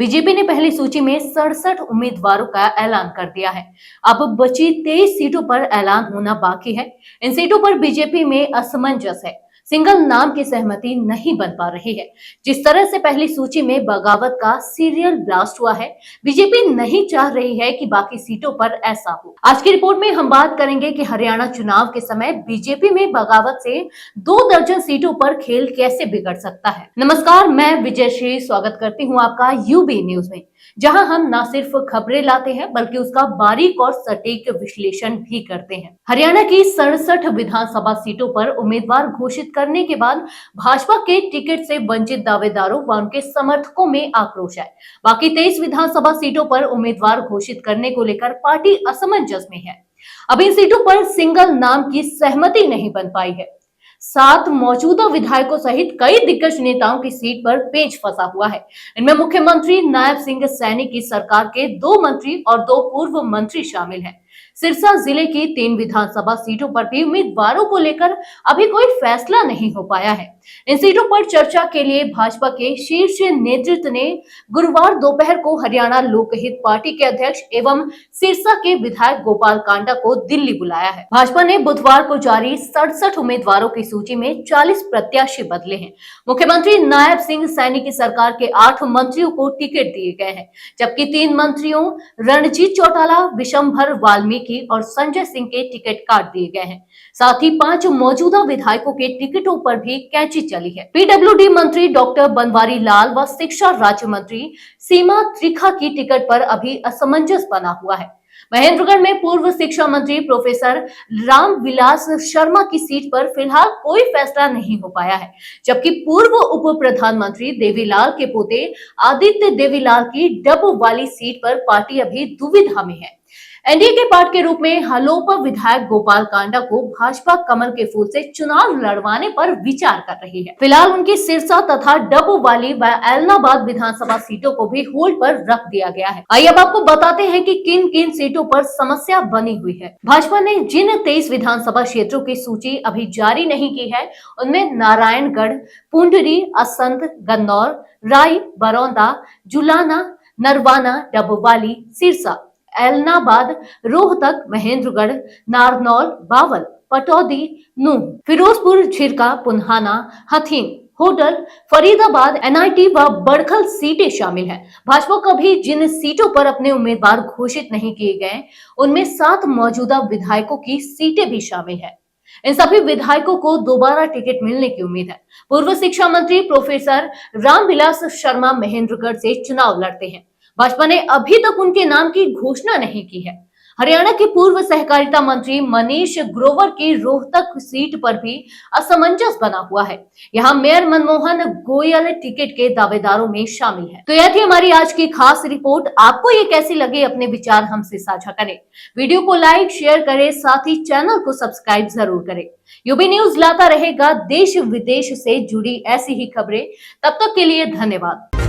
BJP ने पहली सूची में 67 उम्मीदवारों का ऐलान कर दिया है। अब बची 23 सीटों पर ऐलान होना बाकी है। इन सीटों पर बीजेपी में असमंजस है। सिंगल नाम की सहमति नहीं बन पा रही है। जिस तरह से पहली सूची में बगावत का सीरियल ब्लास्ट हुआ है, बीजेपी नहीं चाह रही है कि बाकी सीटों पर ऐसा हो। आज की रिपोर्ट में हम बात करेंगे कि हरियाणा चुनाव के समय बीजेपी में बगावत से 2 दर्जन सीटों पर खेल कैसे बिगड़ सकता है। नमस्कार, मैं विजयश्री स्वागत करती हूँ आपका यूबी न्यूज में, जहां हम न सिर्फ खबरें लाते हैं बल्कि उसका बारीक और सटीक विश्लेषण भी करते हैं। हरियाणा की 67 विधानसभा सीटों पर उम्मीदवार घोषित करने के बाद भाजपा के टिकट से वंचित दावेदारों व उनके समर्थकों में आक्रोश है। बाकी 23 विधानसभा सीटों पर उम्मीदवार घोषित करने को लेकर पार्टी असमंजस में है। अब इन सीटों पर सिंगल नाम की सहमति नहीं बन पाई है। 7 मौजूदा विधायकों सहित कई दिग्गज नेताओं की सीट पर पेच फंसा हुआ है। इनमें मुख्यमंत्री नायब सिंह सैनी की सरकार के 2 मंत्री और 2 पूर्व मंत्री शामिल हैं। सिरसा जिले की 3 विधानसभा सीटों पर भी उम्मीदवारों को लेकर अभी कोई फैसला नहीं हो पाया है। इन सीटों पर चर्चा के लिए भाजपा के शीर्ष नेतृत्व ने गुरुवार दोपहर को हरियाणा लोकहित पार्टी के अध्यक्ष एवं सिरसा के विधायक गोपाल कांडा को दिल्ली बुलाया है। भाजपा ने बुधवार को जारी 67 उम्मीदवारों की सूची में 40 प्रत्याशी बदले हैं। मुख्यमंत्री नायब सिंह सैनी की सरकार के 8 मंत्रियों को टिकट दिए गए हैं, जबकि 3 मंत्रियों रणजीत चौटाला, विशंभर वाल्मीकि और संजय सिंह के टिकट काट दिए गए हैं। साथ ही 5 मौजूदा विधायकों के टिकटों पर भी कैंची चली है। पीडब्ल्यूडी मंत्री डॉक्टर बनवारी लाल व शिक्षा राज्य मंत्री सीमा त्रिखा की टिकट पर अभी असमंजस बना हुआ है। महेंद्रगढ़ में पूर्व शिक्षा मंत्री प्रोफेसर रामविलास शर्मा की सीट पर फिलहाल कोई फैसला नहीं हो पाया है, जबकि पूर्व उप प्रधानमंत्री देवीलाल के पोते आदित्य देवीलाल की डब वाली सीट पर पार्टी अभी दुविधा में है। एनडीए के पार्ट के रूप में हलोपा विधायक गोपाल कांडा को भाजपा कमल के फूल से चुनाव लड़वाने पर विचार कर रही है। फिलहाल उनकी सिरसा तथा डब वाली व एलनाबाद विधानसभा सीटों को भी होल्ड पर रख दिया गया है। आइए अब आपको बताते हैं कि किन किन सीटों पर समस्या बनी हुई है। भाजपा ने जिन 23 विधानसभा क्षेत्रों की सूची अभी जारी नहीं की है, उनमें नारायणगढ़, पुंडरी, असंत, गन्नौर, राय, बरौदा, जुलाना, नरवाना, डबवाली, सिरसा, एलनाबाद, रोहतक, महेंद्रगढ़, नारनौल, बावल, पटौदी, नूह, फिरोजपुर, झिरका, पुन्हाना, हथीन, होडल, फरीदाबाद, एनआईटी व बड़खल सीटें शामिल हैं। भाजपा को भी जिन सीटों पर अपने उम्मीदवार घोषित नहीं किए गए, उनमें 7 मौजूदा विधायकों की सीटें भी शामिल हैं। इन सभी विधायकों को दोबारा टिकट मिलने की उम्मीद है। पूर्व शिक्षा मंत्री प्रोफेसर रामविलास शर्मा महेंद्रगढ़ से चुनाव लड़ते हैं। भाजपा ने अभी तक उनके नाम की घोषणा नहीं की है। हरियाणा के पूर्व सहकारिता मंत्री मनीष ग्रोवर की रोहतक सीट पर भी असमंजस बना हुआ है। यहाँ मेयर मनमोहन गोयल टिकट के दावेदारों में शामिल है। तो यह थी हमारी आज की खास रिपोर्ट। आपको ये कैसी लगी, अपने विचार हमसे साझा करें। वीडियो को लाइक शेयर करें, साथ ही चैनल को सब्सक्राइब जरूर करें। यूबी न्यूज लाता रहेगा देश विदेश से जुड़ी ऐसी ही खबरें। तब तक के लिए धन्यवाद।